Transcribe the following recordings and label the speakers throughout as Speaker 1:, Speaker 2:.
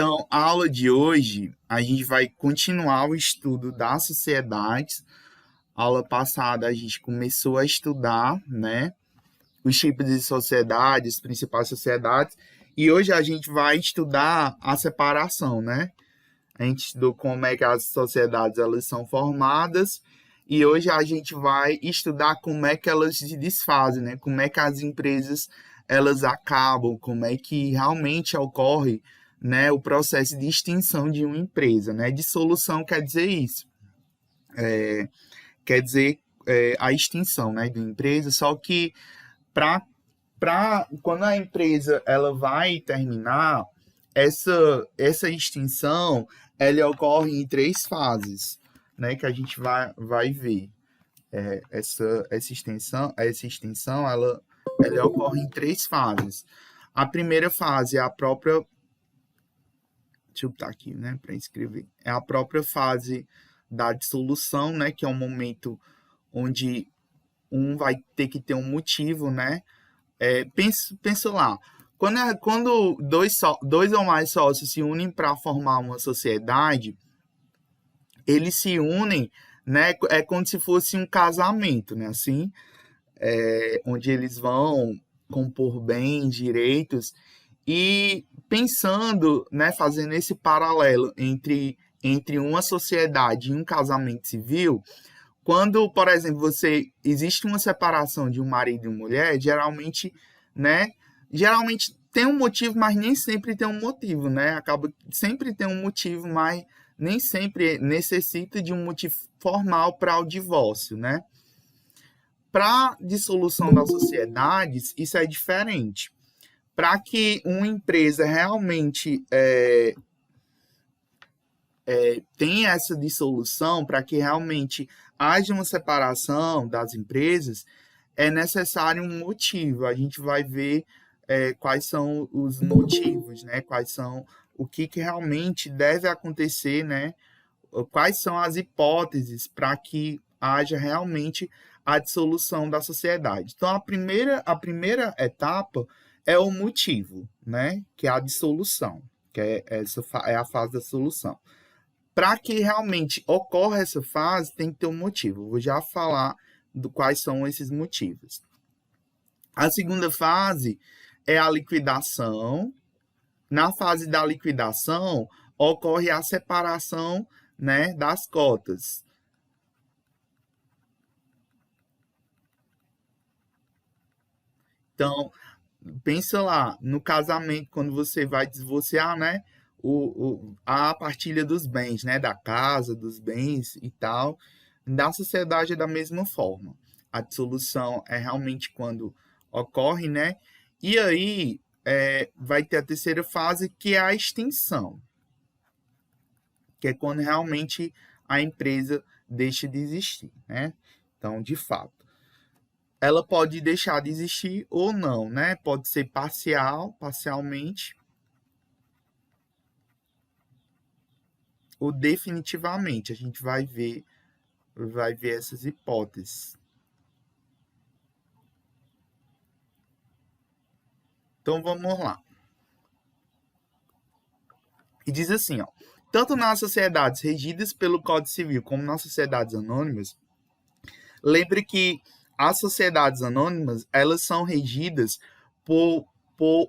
Speaker 1: Então, a aula de hoje, a gente vai continuar o estudo das sociedades. A aula passada, a gente começou a estudar, né, os tipos de sociedades, as principais sociedades, e hoje a gente vai estudar a separação, né? A gente estudou como é que as sociedades elas são formadas, e hoje a gente vai estudar como é que elas se desfazem, né? Como é que as empresas elas acabam, como é que realmente ocorre, né, o processo de extinção de uma empresa, né? Dissolução quer dizer isso, quer dizer a extinção, né, de uma empresa. Só que para quando a empresa ela vai terminar, essa extinção ela ocorre em 3 fases, né, que a gente vai ver. Essa extinção ela ocorre em 3 fases. A primeira fase é a própria. Deixa eu botar aqui, né, para escrever. É a própria fase da dissolução, né, que é um momento onde um vai ter que ter um motivo, né? Pensa lá, quando dois ou mais sócios se unem para formar uma sociedade, eles se unem, né? É como se fosse um casamento, né? Assim, onde eles vão compor bens, direitos, e pensando, né? Fazendo esse paralelo entre uma sociedade e um casamento civil. Quando, por exemplo, existe uma separação de um marido e uma mulher, geralmente, né? Geralmente tem um motivo, mas nem sempre tem um motivo, né? Acaba sempre tem um motivo, mas nem sempre necessita de um motivo formal para o divórcio, né? Para dissolução das sociedades, isso é diferente. Para que uma empresa realmente tenha essa dissolução, para que realmente haja uma separação das empresas, é necessário um motivo. A gente vai ver quais são os motivos, né? Quais são o que realmente deve acontecer, né? Quais são as hipóteses para que haja realmente a dissolução da sociedade. Então, a primeira etapa é o motivo, né? Que é a dissolução, que é a fase da solução. Para que realmente ocorra essa fase, tem que ter um motivo. Vou já falar quais são esses motivos. A segunda fase é a liquidação. Na fase da liquidação, ocorre a separação, né, das cotas. Então, pensa lá, no casamento, quando você vai divorciar, né? A partilha dos bens, né? Da casa, dos bens e tal. Na sociedade é da mesma forma. A dissolução é realmente quando ocorre, né? E aí vai ter a terceira fase, que é a extinção, que é quando realmente a empresa deixa de existir, né? Então, de fato, ela pode deixar de existir ou não, né? Pode ser parcialmente, ou definitivamente. A gente vai ver essas hipóteses. Então vamos lá. E diz assim, ó: tanto nas sociedades regidas pelo Código Civil como nas sociedades anônimas, lembre que as sociedades anônimas, elas são regidas por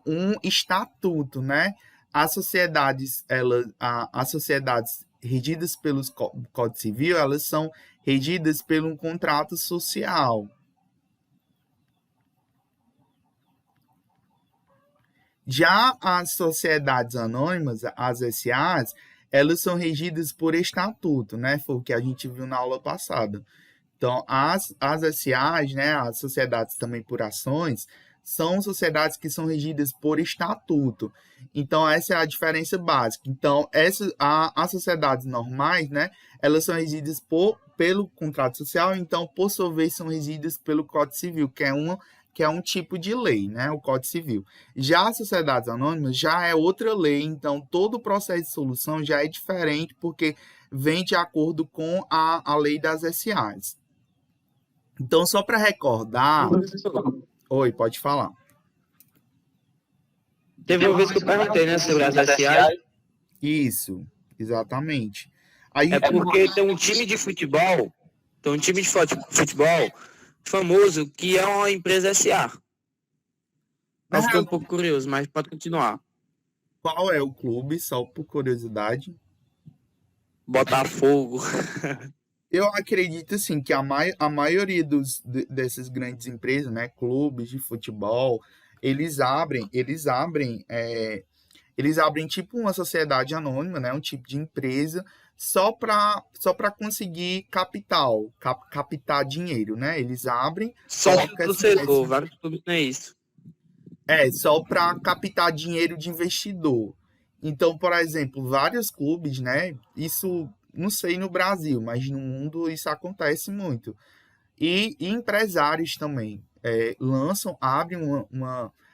Speaker 1: um estatuto, né? As sociedades regidas pelo Código Civil, elas são regidas por um contrato social. Já as sociedades anônimas, as SAs, elas são regidas por estatuto, né? Foi o que a gente viu na aula passada. Então, as SAs, né, as sociedades também por ações, são sociedades que são regidas por estatuto. Então, essa é a diferença básica. Então, as sociedades normais, né, elas são regidas pelo contrato social, então, por sua vez, são regidas pelo Código Civil, que é um tipo de lei, né, o Código Civil. Já as sociedades anônimas já é outra lei, então todo o processo de solução já é diferente, porque vem de acordo com a lei das SAs. Então, só para recordar... Oi, pode falar.
Speaker 2: Teve uma vez que eu perguntei, né, sobre as SAs,
Speaker 1: Isso, exatamente. Aí,
Speaker 2: É porque tem um time de futebol famoso que é uma empresa SA. Eu fiquei um pouco curioso, mas pode continuar.
Speaker 1: qual é o clube, só por curiosidade?
Speaker 2: Botafogo.
Speaker 1: Eu acredito assim que a maioria dessas grandes empresas, né, clubes de futebol, eles abrem tipo uma sociedade anônima, né, um tipo de empresa só para conseguir capital, captar dinheiro, né? Eles abrem,
Speaker 2: Sócio
Speaker 1: colocam
Speaker 2: torcedor, vários clubes não é isso.
Speaker 1: só para captar dinheiro de investidor. Então, por exemplo, vários clubes, né? Isso não sei no Brasil, mas no mundo isso acontece muito. E empresários também abrem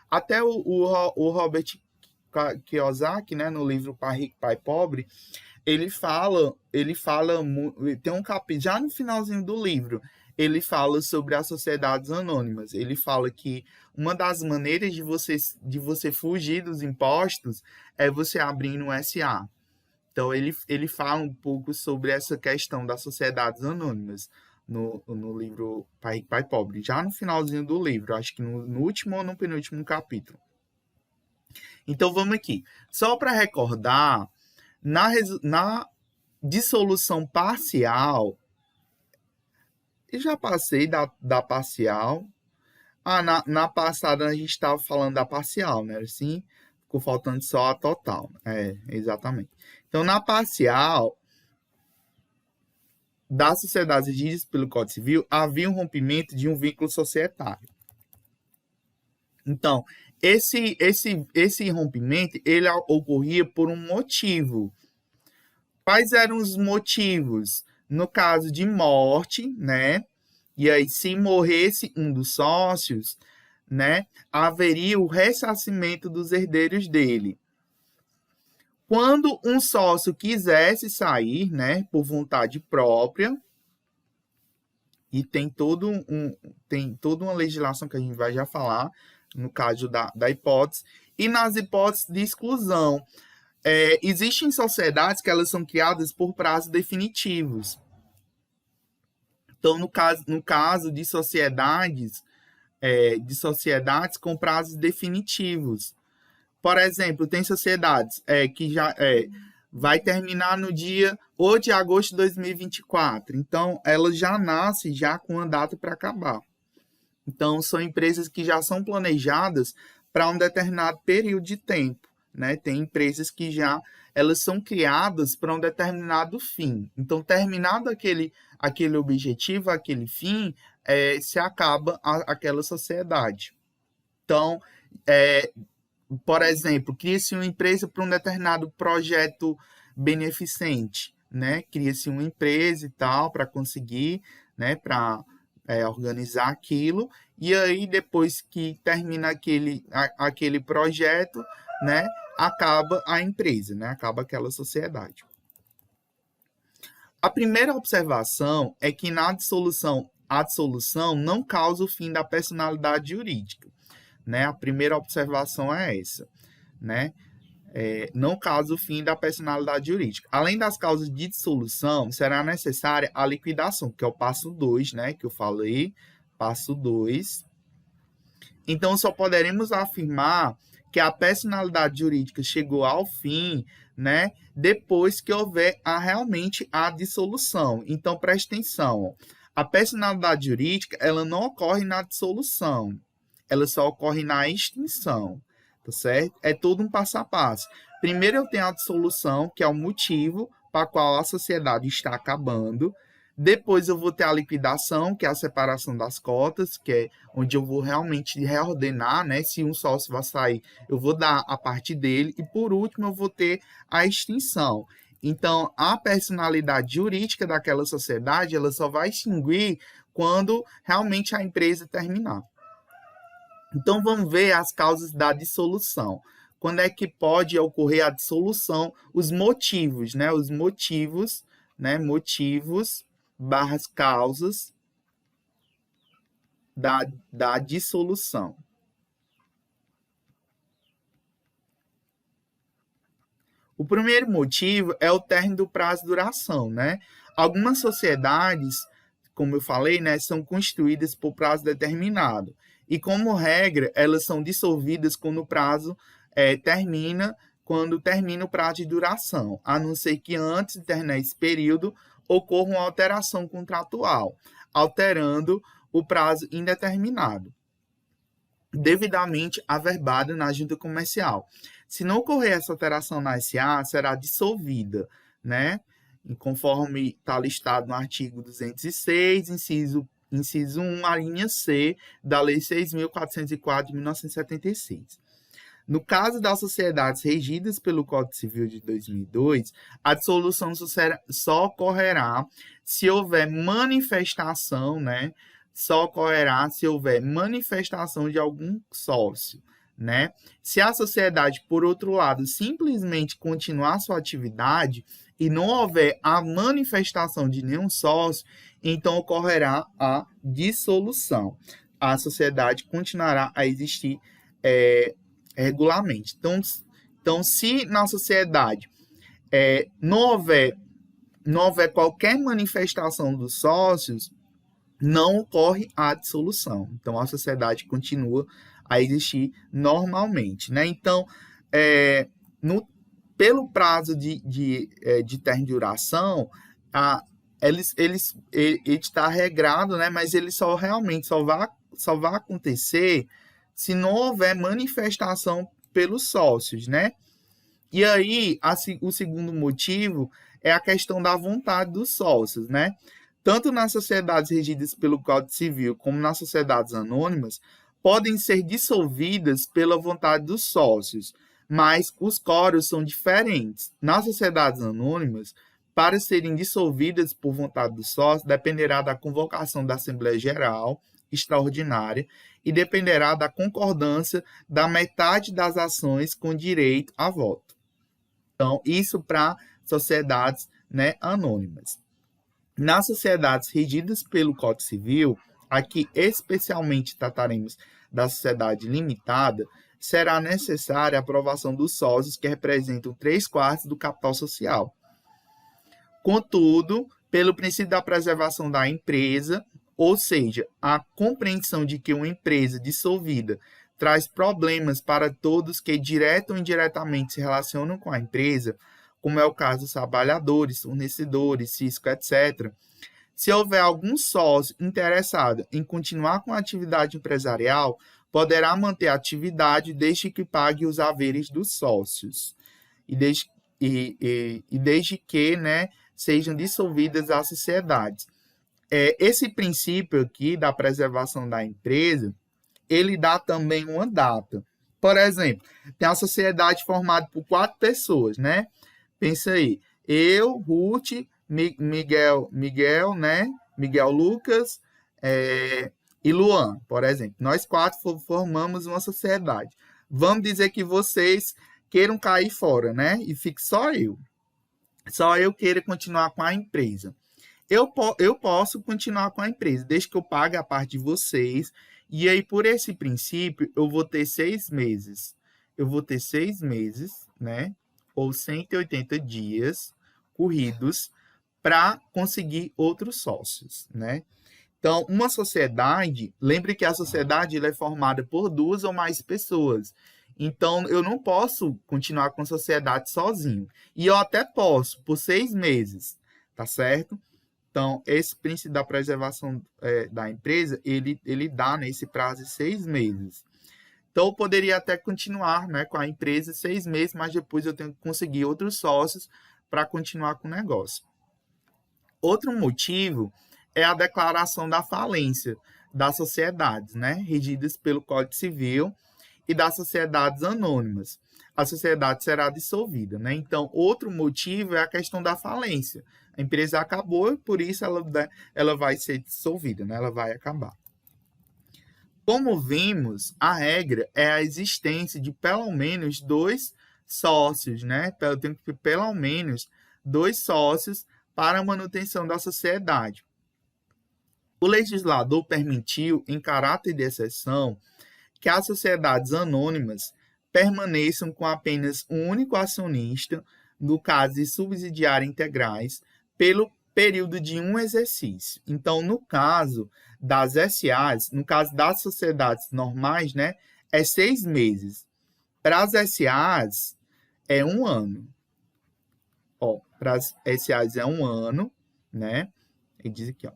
Speaker 1: até o Robert Kiyosaki, né, no livro Pai Rico, Pai Pobre, tem um capítulo, já no finalzinho do livro, ele fala sobre as sociedades anônimas. Ele fala que uma das maneiras de você fugir dos impostos é você abrir um SA. Então, ele fala um pouco sobre essa questão das sociedades anônimas no livro Pai Rico, Pai Pobre. Já no finalzinho do livro, acho que no último ou no penúltimo capítulo. Então, vamos aqui. Só para recordar, na dissolução parcial, eu já passei da parcial. Na passada a gente estava falando da parcial, né? Assim, ficou faltando só a total. Exatamente. Então, na parcial, das sociedades regidas pelo Código Civil, havia um rompimento de um vínculo societário. Então, esse rompimento ele ocorria por um motivo. Quais eram os motivos? No caso de morte, né? E aí, se morresse um dos sócios, né, haveria o ressarcimento dos herdeiros dele. Quando um sócio quisesse sair, né, por vontade própria, e tem toda uma legislação que a gente vai já falar, no caso da hipótese, e nas hipóteses de exclusão. Existem sociedades que elas são criadas por prazos definitivos. Então, no caso de sociedades com prazos definitivos. Por exemplo, tem sociedades que já vai terminar no dia 8 de agosto de 2024. Então, ela já nasce já com a data para acabar. Então, são empresas que já são planejadas para um determinado período de tempo, né? Tem empresas que já elas são criadas para um determinado fim. Então, terminado aquele objetivo, aquele fim, se acaba aquela sociedade. Então, é, por exemplo, cria-se uma empresa para um determinado projeto beneficente, né? Cria-se uma empresa e tal para conseguir, né? Para organizar aquilo. E aí, depois que termina aquele projeto, né? Acaba a empresa, né? Acaba aquela sociedade. A primeira observação é que a dissolução não causa o fim da personalidade jurídica, né? A primeira observação é essa, né? Não causa o fim da personalidade jurídica. Além das causas de dissolução, será necessária a liquidação, que é o passo 2, né? Que eu falei, passo 2. Então, só poderemos afirmar que a personalidade jurídica chegou ao fim, né? Depois que houver realmente a dissolução. Então, preste atenção. A personalidade jurídica, ela não ocorre na dissolução. Ela só ocorre na extinção, tá certo? É todo um passo a passo. Primeiro eu tenho a dissolução, que é o motivo para qual a sociedade está acabando. Depois eu vou ter a liquidação, que é a separação das cotas, que é onde eu vou realmente reordenar, né? Se um sócio vai sair, eu vou dar a parte dele. E por último, eu vou ter a extinção. Então, a personalidade jurídica daquela sociedade, ela só vai extinguir quando realmente a empresa terminar. Então, vamos ver as causas da dissolução. Quando é que pode ocorrer a dissolução? Os motivos, né? Os motivos, né? Motivos barras causas da dissolução. O primeiro motivo é o término do prazo de duração, né? Algumas sociedades, como eu falei, né, são constituídas por prazo determinado. E, como regra, elas são dissolvidas quando o prazo quando termina o prazo de duração, a não ser que antes de terminar esse período ocorra uma alteração contratual, alterando o prazo indeterminado, devidamente averbada na junta comercial. Se não ocorrer essa alteração na SA, será dissolvida, né? Conforme está listado no artigo 206, inciso 1, a linha C da Lei 6.404 de 1976. No caso das sociedades regidas pelo Código Civil de 2002, a dissolução só ocorrerá se houver manifestação, né? Só ocorrerá se houver manifestação de algum sócio, né? Se a sociedade, por outro lado, simplesmente continuar sua atividade e não houver a manifestação de nenhum sócio, então ocorrerá a dissolução. A sociedade continuará a existir regularmente. Então, se na sociedade não houver qualquer manifestação dos sócios, não ocorre a dissolução. Então, a sociedade continua a existir normalmente, né? Então, pelo prazo de término de duração, ele está regrado, né? Mas ele só vai acontecer se não houver manifestação pelos sócios, né? E aí, o segundo motivo é a questão da vontade dos sócios, né? Tanto nas sociedades regidas pelo Código Civil como nas sociedades anônimas, podem ser dissolvidas pela vontade dos sócios, mas os quóruns são diferentes. Nas sociedades anônimas, para serem dissolvidas por vontade dos sócios, dependerá da convocação da Assembleia Geral extraordinária e dependerá da concordância da metade das ações com direito a voto. Então, isso para sociedades, né, anônimas. Nas sociedades regidas pelo Código Civil, aqui especialmente trataremos da sociedade limitada, será necessária a aprovação dos sócios que representam 3/4 do capital social. Contudo, pelo princípio da preservação da empresa, ou seja, a compreensão de que uma empresa dissolvida traz problemas para todos que direto ou indiretamente se relacionam com a empresa, como é o caso dos trabalhadores, fornecedores, fisco, etc. Se houver algum sócio interessado em continuar com a atividade empresarial, poderá manter a atividade desde que pague os haveres dos sócios e desde que, né, sejam dissolvidas as sociedades. Esse princípio aqui da preservação da empresa, ele dá também uma data. Por exemplo, tem a sociedade formada por 4 pessoas, né? Pensa aí, eu, Ruth, Miguel, né? Miguel Lucas e Luan, por exemplo. Nós 4 formamos uma sociedade. Vamos dizer que vocês queiram cair fora, né? E fique só eu. Só eu queira continuar com a empresa. Eu posso continuar com a empresa, desde que eu pague a parte de vocês. E aí, por esse princípio, eu vou ter 6 meses. Eu vou ter 6 meses, né? Ou 180 dias corridos para conseguir outros sócios, né? Então, uma sociedade, lembre que a sociedade ela é formada por 2 ou mais pessoas. Então, eu não posso continuar com a sociedade sozinho. E eu até posso, por 6 meses, tá certo? Então, esse princípio da preservação da empresa, ele dá nesse prazo de 6 meses. Então, eu poderia até continuar, né, com a empresa 6 meses, mas depois eu tenho que conseguir outros sócios para continuar com o negócio. Outro motivo é a declaração da falência das sociedades, né, regidas pelo Código Civil e das sociedades anônimas. A sociedade será dissolvida, né? Então, outro motivo é a questão da falência. A empresa acabou e, por isso, ela vai ser dissolvida, né? Ela vai acabar. Como vimos, a regra é a existência de pelo menos 2 sócios, né? Eu tenho que ter pelo menos 2 sócios para a manutenção da sociedade. O legislador permitiu, em caráter de exceção, que as sociedades anônimas permaneçam com apenas um único acionista, no caso de subsidiária integrais, pelo período de um exercício. Então, no caso das SAs, no caso das sociedades normais, né, é 6 meses. Para as SAs, é 1 ano. Ó, para as SAs é 1 ano, né? Ele diz aqui, ó,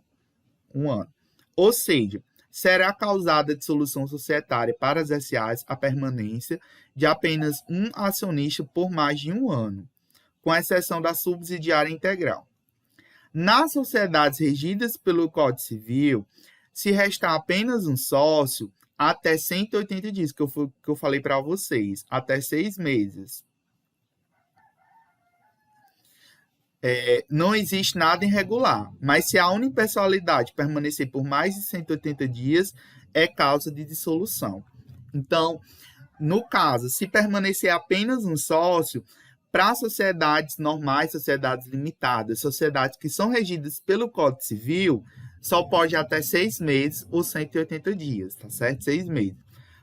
Speaker 1: 1 ano. Ou seja, será causada dissolução societária para as SAs a permanência de apenas um acionista por mais de 1 ano, com exceção da subsidiária integral. Nas sociedades regidas pelo Código Civil, se restar apenas um sócio, até 180 dias, que eu falei para vocês, até 6 meses. Não existe nada irregular, mas se a unipessoalidade permanecer por mais de 180 dias, é causa de dissolução. Então, no caso, se permanecer apenas um sócio, para sociedades normais, sociedades limitadas, sociedades que são regidas pelo Código Civil, só pode até 6 meses ou 180 dias, tá certo? 6 meses.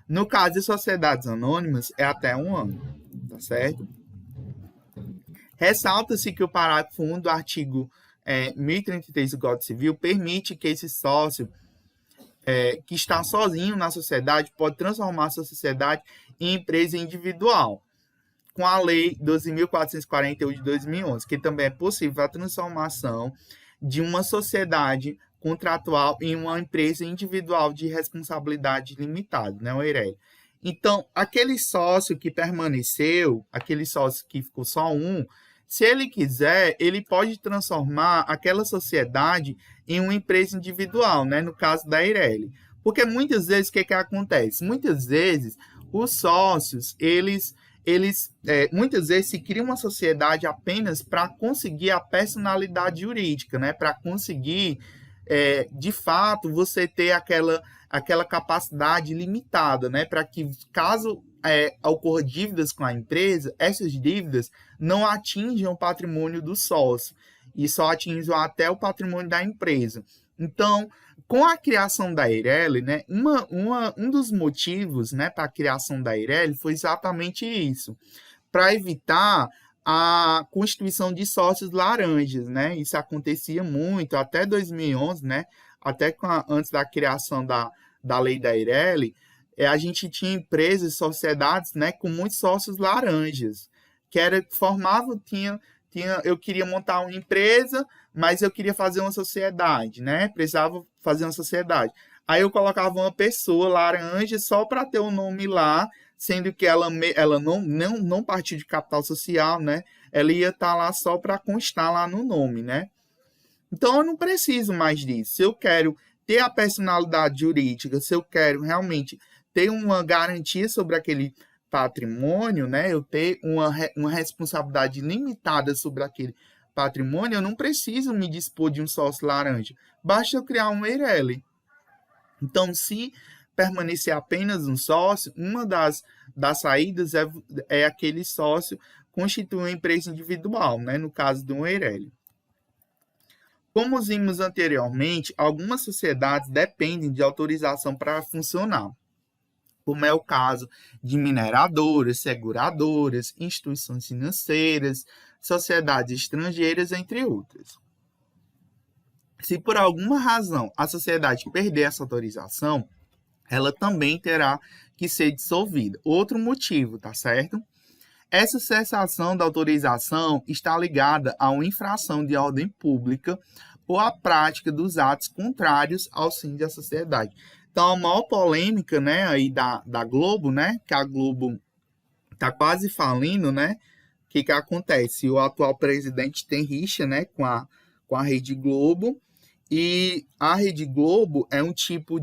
Speaker 1: No caso de sociedades anônimas, é até 1 ano, tá certo? Ressalta-se que o parágrafo 1 do artigo 1033 do Código Civil permite que esse sócio que está sozinho na sociedade pode transformar sua sociedade em empresa individual, com a Lei 12.448 de 2011, que também é possível a transformação de uma sociedade contratual em uma empresa individual de responsabilidade limitada, né, o EIRELI. Então, aquele sócio que permaneceu, aquele sócio que ficou só um, se ele quiser, ele pode transformar aquela sociedade em uma empresa individual, né, no caso da EIRELI. Porque muitas vezes, o que acontece? Muitas vezes, os sócios, muitas vezes se cria uma sociedade apenas para conseguir a personalidade jurídica, né? Para conseguir, de fato, você ter aquela capacidade limitada, né? Para que, caso ocorra dívidas com a empresa, essas dívidas não atinjam o patrimônio do sócio e só atinjam até o patrimônio da empresa. Então, com a criação da EIRELI, né, um dos motivos, né, para a criação da EIRELI foi exatamente isso, para evitar a constituição de sócios laranjas, né? Isso acontecia muito até 2011, né? Até antes da criação da lei da EIRELI, a gente tinha empresas, sociedades, né, com muitos sócios laranjas, que eu queria montar uma empresa, mas eu queria fazer uma sociedade, né? Precisava fazer uma sociedade. Aí eu colocava uma pessoa laranja só para ter o nome lá, sendo que ela não partiu de capital social, né? Ela ia estar lá só para constar lá no nome, né? Então eu não preciso mais disso. Se eu quero ter a personalidade jurídica, se eu quero realmente ter uma garantia sobre aquele patrimônio, né? Eu ter uma responsabilidade limitada sobre aquele patrimônio, eu não preciso me dispor de um sócio laranja. Basta eu criar um EIRELI. Então, se permanecer apenas um sócio, uma das saídas é aquele sócio constituir uma empresa individual, né? No caso de um EIRELI. Como vimos anteriormente, algumas sociedades dependem de autorização para funcionar, como é o caso de mineradoras, seguradoras, instituições financeiras, sociedades estrangeiras, entre outras. Se por alguma razão a sociedade perder essa autorização, ela também terá que ser dissolvida. Outro motivo, tá certo? Essa cessação da autorização está ligada a uma infração de ordem pública ou à prática dos atos contrários ao fim da sociedade. Então, a maior polêmica, né, aí da Globo, né, que a Globo está quase falindo, né, o que acontece? O atual presidente tem rixa, né, com a Rede Globo, e a Rede Globo é um tipo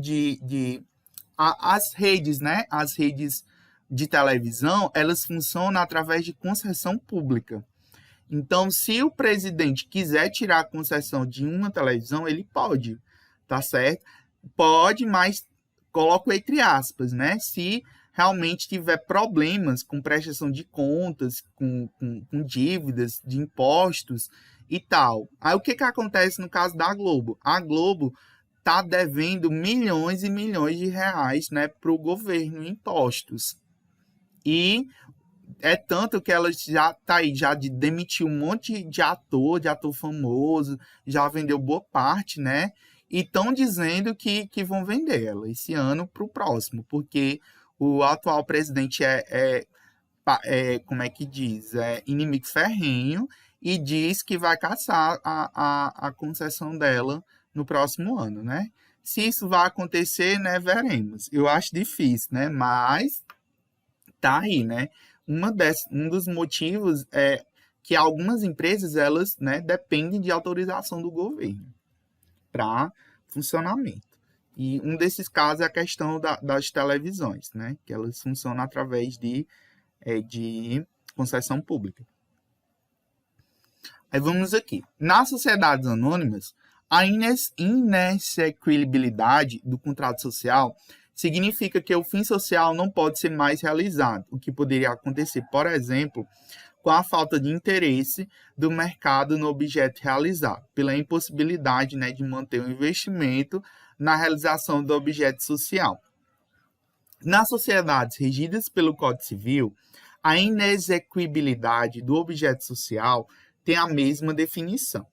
Speaker 1: as redes, né, as redes de televisão, elas funcionam através de concessão pública. Então, se o presidente quiser tirar a concessão de uma televisão, ele pode, tá certo? Pode, mas coloco entre aspas, né? Se realmente tiver problemas com prestação de contas, com dívidas, de impostos e tal. Aí o que acontece no caso da Globo? A Globo está devendo milhões e milhões de reais, né, para o governo em impostos. E É tanto que ela já tá aí, já demitiu um monte de ator famoso, já vendeu boa parte, né? E estão dizendo que vão vender ela esse ano para o próximo, porque o atual presidente como é que diz? É inimigo ferrenho e diz que vai caçar a concessão dela no próximo ano, né? Se isso vai acontecer, né, veremos. Eu acho difícil, né? Mas tá aí, né? Um dos motivos é que algumas empresas, elas, né, dependem de autorização do governo para funcionamento. E um desses casos é a questão das televisões, né? Que elas funcionam através de concessão pública. Aí vamos aqui. Nas sociedades anônimas, a inexequibilidade do contrato social significa que o fim social não pode ser mais realizado, o que poderia acontecer, por exemplo, com a falta de interesse do mercado no objeto realizado, pela impossibilidade, né, de manter o investimento na realização do objeto social. Nas sociedades regidas pelo Código Civil, a inexequibilidade do objeto social tem a mesma definição.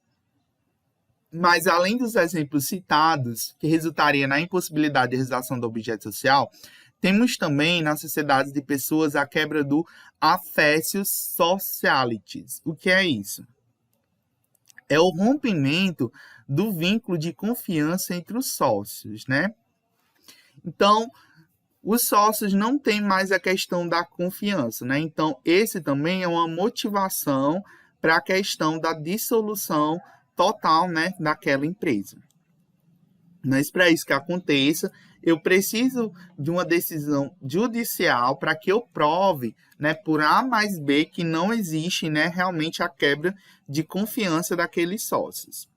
Speaker 1: Mas, além dos exemplos citados, que resultaria na impossibilidade de realização do objeto social, temos também, nas sociedades de pessoas, a quebra do affectio socialitis. O que é isso? É o rompimento do vínculo de confiança entre os sócios, né? Então, os sócios não têm mais a questão da confiança, né? Então, esse também é uma motivação para a questão da dissolução total, né, daquela empresa. Mas para isso que aconteça, eu preciso de uma decisão judicial para que eu prove, né, por A mais B que não existe, né, realmente a quebra de confiança daqueles sócios.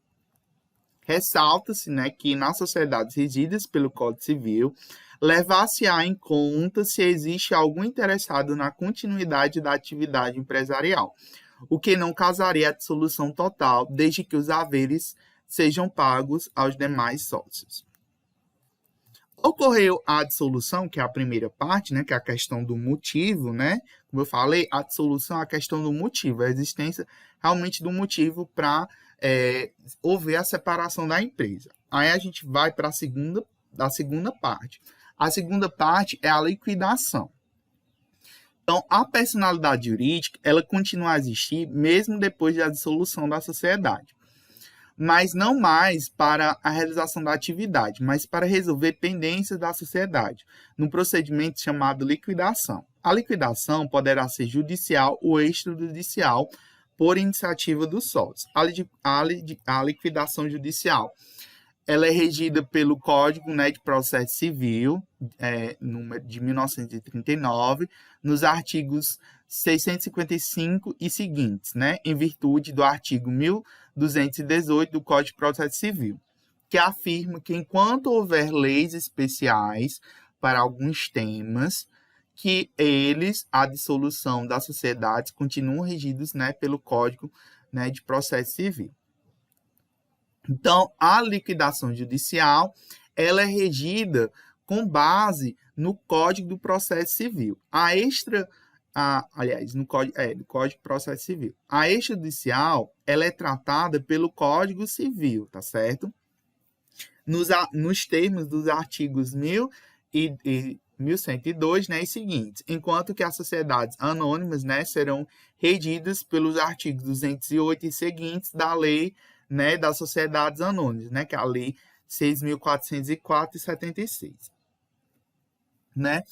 Speaker 1: Ressalta-se, né, que nas sociedades regidas pelo Código Civil, levar-se-á em conta se existe algum interessado na continuidade da atividade empresarial, o que não causaria a dissolução total, desde que os haveres sejam pagos aos demais sócios. Ocorreu a dissolução, que é a primeira parte, né, que é a questão do motivo, né? Como eu falei, a dissolução é a questão do motivo, a existência realmente do motivo para houver a separação da empresa. Aí a gente vai para a segunda parte. A segunda parte é a liquidação. Então, a personalidade jurídica, ela continua a existir mesmo depois da dissolução da sociedade. Mas não mais para a realização da atividade, mas para resolver pendências da sociedade, num procedimento chamado liquidação. A liquidação poderá ser judicial ou extrajudicial, por iniciativa dos sócios. A liquidação judicial, ela é regida pelo Código, né, de Processo Civil, de 1939, nos artigos 655 e seguintes, né, em virtude do artigo 1218 do Código de Processo Civil, que afirma que enquanto houver leis especiais para alguns temas, que a dissolução das sociedades continuam regidos, né, pelo Código, né, de Processo Civil. Então, a liquidação judicial, ela é regida com base no Código do Processo Civil. No Código de Processo Civil. A extrajudicial, ela é tratada pelo Código Civil, tá certo? Nos termos dos artigos 1102, né, e seguintes, enquanto que as sociedades anônimas, né, serão regidas pelos artigos 208 e seguintes da lei, né, das sociedades anônimas, né, que é a lei 6.404 e 76. Né?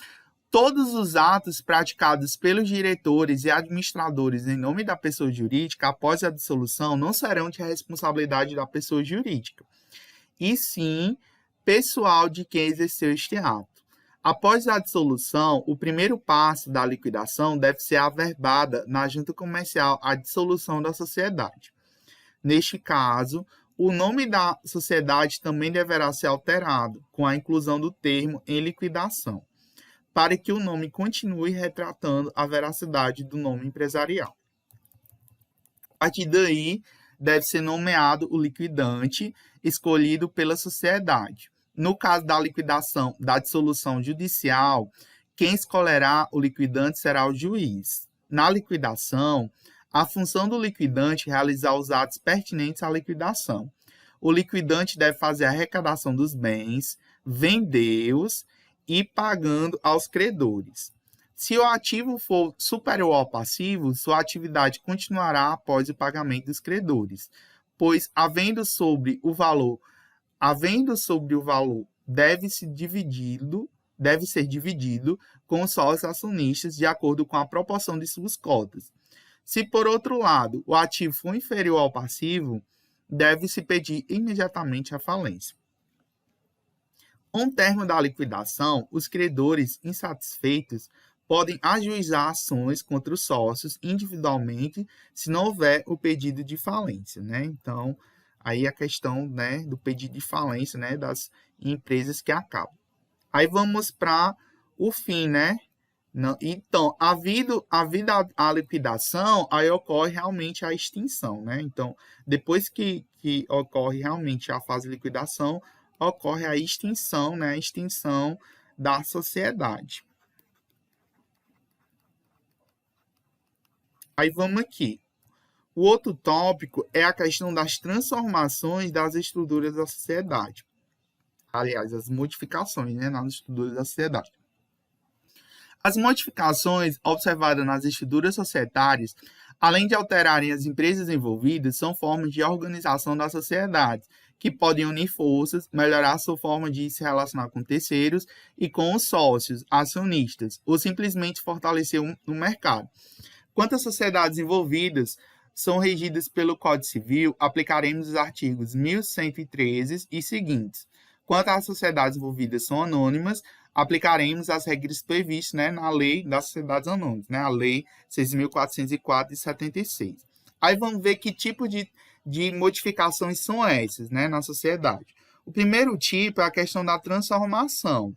Speaker 1: Todos os atos praticados pelos diretores e administradores em nome da pessoa jurídica após a dissolução não serão de responsabilidade da pessoa jurídica, e sim pessoal de quem exerceu este ato. Após a dissolução, o primeiro passo da liquidação deve ser averbada na junta comercial a dissolução da sociedade. Neste caso, o nome da sociedade também deverá ser alterado, com a inclusão do termo em liquidação, para que o nome continue retratando a veracidade do nome empresarial. A partir daí, deve ser nomeado o liquidante escolhido pela sociedade. No caso da liquidação, da dissolução judicial, quem escolherá o liquidante será o juiz. na liquidação, a função do liquidante é realizar os atos pertinentes à liquidação. O liquidante deve fazer a arrecadação dos bens, vendê-os e pagando aos credores. Se o ativo for superior ao passivo, sua atividade continuará após o pagamento dos credores, pois havendo sobre o valor deve ser dividido com os sócios acionistas de acordo com a proporção de suas cotas. Se, por outro lado, o ativo for inferior ao passivo, deve-se pedir imediatamente a falência. Com o término da liquidação, os credores insatisfeitos podem ajuizar ações contra os sócios individualmente se não houver o pedido de falência, né? Então, aí a questão, né, do pedido de falência, né, das empresas que acabam. Aí vamos para o fim, né? Então, havido a liquidação, aí ocorre realmente a extinção, né? Então, depois que ocorre realmente a fase de liquidação, ocorre a extinção, né? A extinção da sociedade. Aí vamos aqui. O outro tópico é a questão das transformações das estruturas da sociedade. Aliás, as modificações, né, nas estruturas da sociedade. As modificações observadas nas estruturas societárias, além de alterarem as empresas envolvidas, são formas de organização da sociedade, que podem unir forças, melhorar sua forma de se relacionar com terceiros e com os sócios, acionistas, ou simplesmente fortalecer o mercado. Quanto às sociedades envolvidas são regidas pelo Código Civil, aplicaremos os artigos 1113 e seguintes. Quanto às sociedades envolvidas são anônimas, aplicaremos as regras previstas, né, na Lei das Sociedades Anônimas, né, a Lei 6.404 de 76. Aí vamos ver que tipo de modificações são essas, né, na sociedade. O primeiro tipo é a questão da transformação.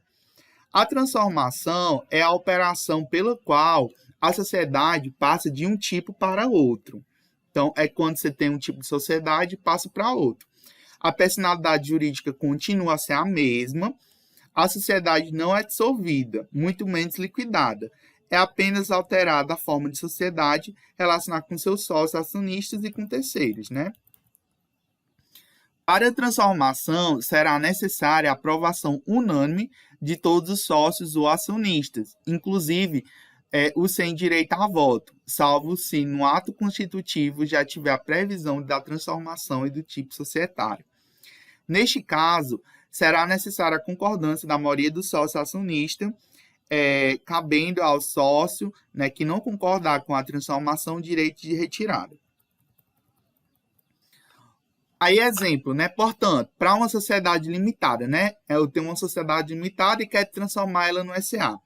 Speaker 1: A transformação é a operação pela qual a sociedade passa de um tipo para outro. Então, é quando você tem um tipo de sociedade e passa para outro. A personalidade jurídica continua a ser a mesma, a sociedade não é dissolvida, muito menos liquidada. É apenas alterada a forma de sociedade relacionada com seus sócios acionistas e com terceiros, né? Para a transformação, será necessária a aprovação unânime de todos os sócios ou acionistas, inclusive os sem direito a voto, salvo se no ato constitutivo já tiver a previsão da transformação e do tipo societário. Neste caso, será necessária a concordância da maioria dos sócios acionistas, cabendo ao sócio, né, que não concordar com a transformação, direito de retirada. Aí, exemplo, né? Portanto, para uma sociedade limitada, né? Eu tenho uma sociedade limitada e quero transformar ela no SA.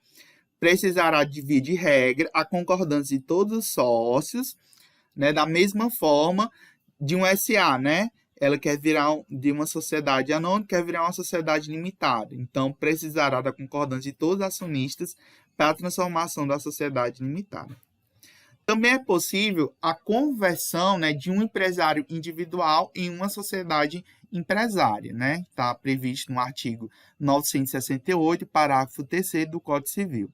Speaker 1: Precisará de via de regra a concordância de todos os sócios, né? Da mesma forma de um SA, né? Ela quer virar de uma sociedade anônima, quer virar uma sociedade limitada. Então, precisará da concordância de todos os acionistas para a transformação da sociedade limitada. Também é possível a conversão, né, de um empresário individual em uma sociedade empresária, né? Está previsto no artigo 968, parágrafo 3º do Código Civil.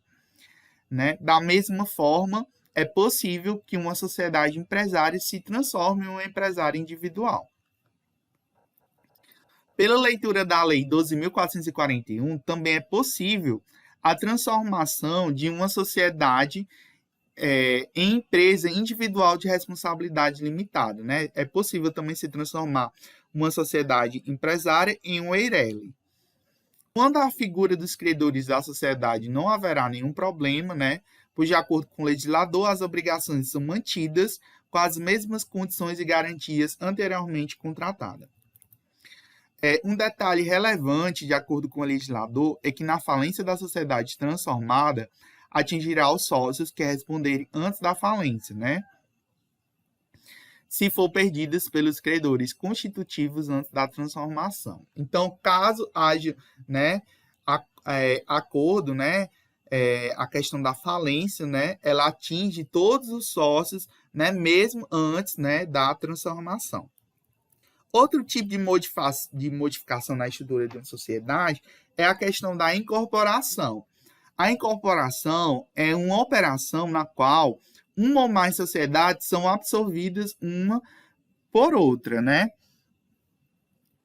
Speaker 1: Né? Da mesma forma, é possível que uma sociedade empresária se transforme em um empresário individual. Pela leitura da Lei 12.441, também é possível a transformação de uma sociedade em empresa individual de responsabilidade limitada, né? É possível também se transformar uma sociedade empresária em um EIRELI. Quando a figura dos credores da sociedade não haverá nenhum problema, né? Pois, de acordo com o legislador, as obrigações são mantidas com as mesmas condições e garantias anteriormente contratadas. Um detalhe relevante, de acordo com o legislador, é que na falência da sociedade transformada, atingirá os sócios que responderem antes da falência, né? Se for perdidas pelos credores constitutivos antes da transformação. Então, caso haja, né, acordo, né, a questão da falência, né, ela atinge todos os sócios, né, mesmo antes, né, da transformação. Outro tipo de modificação na estrutura de uma sociedade é a questão da incorporação. A incorporação é uma operação na qual uma ou mais sociedades são absorvidas uma por outra, né?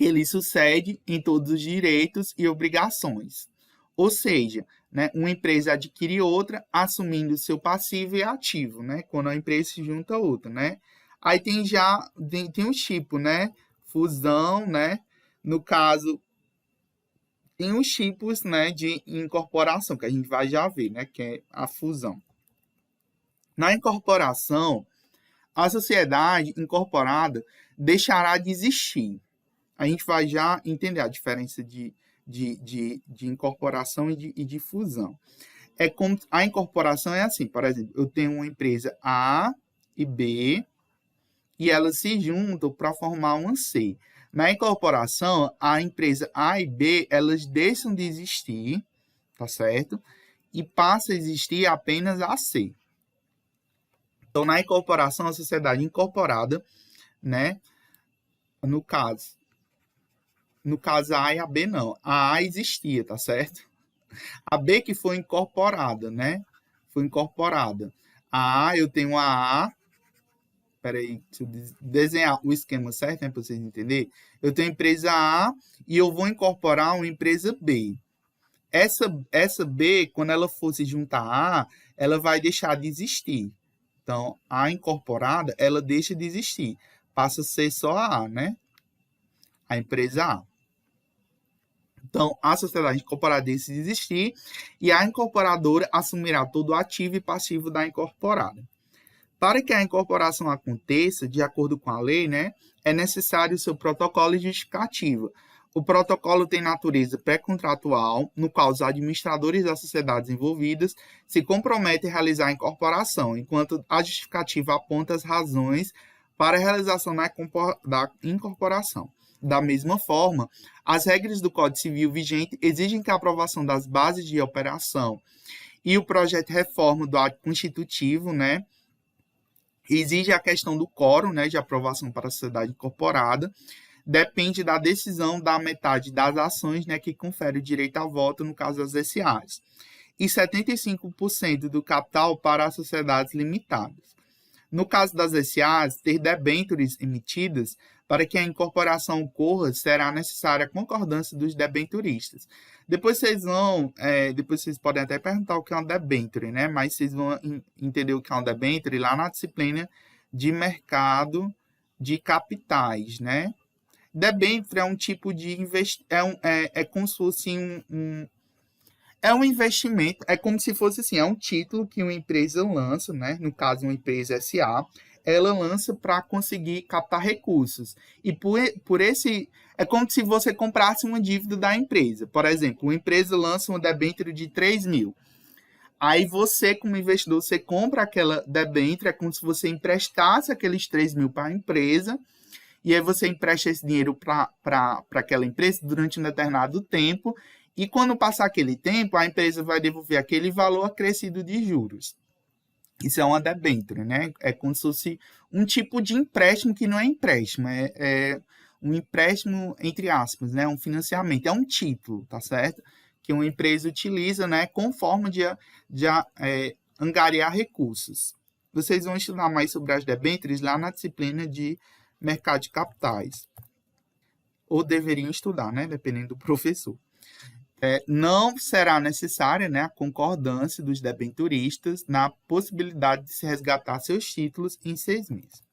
Speaker 1: Ele sucede em todos os direitos e obrigações. Ou seja, né, uma empresa adquire outra, assumindo seu passivo e ativo, né? Quando a empresa se junta a outra, né? Aí tem um tipo, né? Fusão, né? No caso, tem os tipos, né, de incorporação, que a gente vai já ver, né? Que é a fusão. Na incorporação, a sociedade incorporada deixará de existir. A gente vai já entender a diferença de incorporação e de fusão. É como a incorporação é assim, por exemplo, eu tenho uma empresa A e B e elas se juntam para formar uma C. Na incorporação, a empresa A e B, elas deixam de existir, tá certo? E passa a existir apenas a C. Então, na incorporação, a sociedade incorporada, né? No caso a A e a B não. A A existia, tá certo? A B que foi incorporada, né? Foi incorporada. A A, eu tenho a A. Peraí, deixa eu desenhar o esquema certo, né? Para vocês entenderem. Eu tenho a empresa A e eu vou incorporar uma empresa B. Essa B, quando ela for se juntar a A, ela vai deixar de existir. Então, a incorporada, ela deixa de existir. Passa a ser só a A, né? A empresa A. Então, a sociedade incorporada deixa de existir e a incorporadora assumirá todo o ativo e passivo da incorporada. Para que a incorporação aconteça, de acordo com a lei, né, é necessário o seu protocolo e justificativa. O protocolo tem natureza pré-contratual, no qual os administradores das sociedades envolvidas se comprometem a realizar a incorporação, enquanto a justificativa aponta as razões para a realização da incorporação. Da mesma forma, as regras do Código Civil vigente exigem que a aprovação das bases de operação e o projeto de reforma do ato constitutivo, né, exige a questão do quórum, né, de aprovação para a sociedade incorporada, depende da decisão da metade das ações, né, que confere o direito a voto no caso das SAs, e 75% do capital para as sociedades limitadas. No caso das SAs, ter debêntures emitidas, para que a incorporação ocorra, será necessária a concordância dos debenturistas. Depois vocês podem até perguntar o que é uma debênture, né? Mas vocês vão entender o que é uma debênture lá na disciplina de mercado de capitais, né? Debênture é um tipo de investimento, é como se fosse é um investimento, é como se fosse assim, é um título que uma empresa lança, né? No caso, uma empresa SA, ela lança para conseguir captar recursos. E por esse, é como se você comprasse uma dívida da empresa. Por exemplo, uma empresa lança uma debênture de 3 mil. Aí você, como investidor, você compra aquela debênture, é como se você emprestasse aqueles 3 mil para a empresa, e aí você empresta esse dinheiro para aquela empresa durante um determinado tempo, e quando passar aquele tempo, a empresa vai devolver aquele valor acrescido de juros. Isso é uma debênture, né? É como se fosse um tipo de empréstimo que não é empréstimo, é um empréstimo, entre aspas, né? Um financiamento, é um título, tá certo? Que uma empresa utiliza, né? Com forma de angariar recursos. Vocês vão estudar mais sobre as debêntures lá na disciplina de mercado de capitais. Ou deveriam estudar, né? Dependendo do professor. Não será necessária, né, a concordância dos debenturistas na possibilidade de se resgatar seus títulos em 6 meses.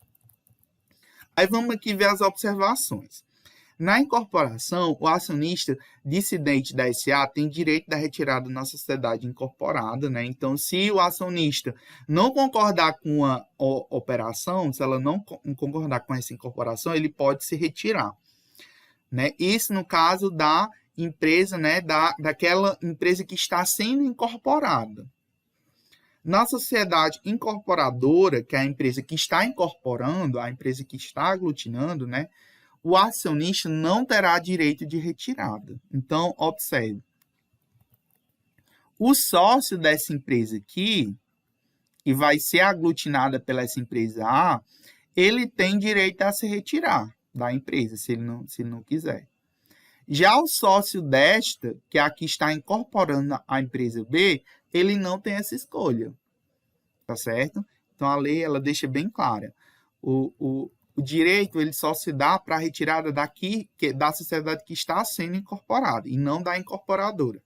Speaker 1: Aí vamos aqui ver as observações. Na incorporação, o acionista dissidente da SA tem direito da retirada na sociedade incorporada, né? Então, se o acionista não concordar com a operação, se ela não concordar com essa incorporação, ele pode se retirar, né? Isso no caso da empresa, né, daquela empresa que está sendo incorporada. Na sociedade incorporadora, que é a empresa que está incorporando, a empresa que está aglutinando, né, o acionista não terá direito de retirada. Então, observe. O sócio dessa empresa aqui, que vai ser aglutinada pela essa empresa A, ele tem direito a se retirar da empresa, se ele não quiser. Já o sócio desta, que aqui está incorporando a empresa B, ele não tem essa escolha, tá certo? Então, a lei ela deixa bem clara. O direito ele só se dá para a retirada da sociedade que está sendo incorporada, e não da incorporadora.